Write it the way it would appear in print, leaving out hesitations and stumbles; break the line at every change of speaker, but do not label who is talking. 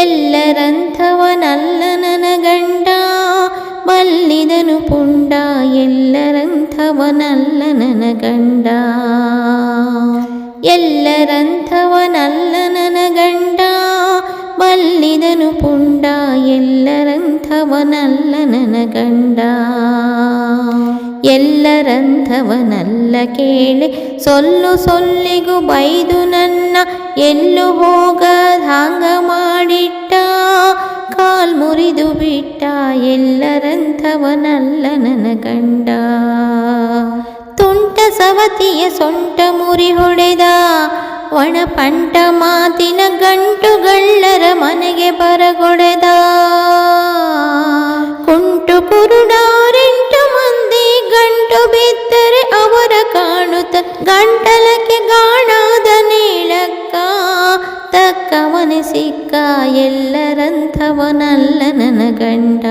ಎಲ್ಲರಂಥವನಲ್ಲ ನನ್ನ ಗಂಡ, ಬಲ್ಲಿದನು ಪುಂಡ. ಎಲ್ಲರಂಥವನಲ್ಲ ನನ್ನ ಗಂಡ, ಎಲ್ಲರಂಥವನಲ್ಲ ನನ್ನ ಗಂಡ, ಬಲ್ಲಿದನು ಪುಂಡ. ಎಲ್ಲರಂಥವನಲ್ಲ ನನ್ನ ಗಂಡ, ಎಲ್ಲರಂಥವನಲ್ಲ ಕೇಳಿ ಸೊಲ್ಲು ಸೊಲ್ಲಿಗೂ ಬೈದು ನನ್ನ ಎಲ್ಲೂ ಹೋಗದಾಂಗ ಮಾಡಿಟ್ಟ. ಕಾಲ್ ಮುರಿದು ಬಿಟ್ಟ. ಎಲ್ಲರಂಥವನಲ್ಲ ನನ್ನ ಗಂಡ, ತುಂಟ ಸವತಿಯ ಸೊಂಟ ಮುರಿ ಹೊಡೆದ. ಒಣ ಪಂಟ ಮಾತಿನ ಗಂಟುಗಳ್ಳರ ಮನೆಗೆ ಬರಗೊಡೆದ. ಕುಂಟು ಕುರುಡಾರೆಂಟು ಮಂದಿ ಗಂಟು ಬಿದ್ದರೆ ಅವರ ಕಾಣುತ್ತ. ಗಂಟಲಕ್ಕೆ ಗಾಣಾದ ನೀಳಕ್ಕ ತಕ್ಕವನೆ ಸಿಕ್ಕ. ಎಲ್ಲರಂಥವನಲ್ಲ ನನ್ನ ಗಂಡ.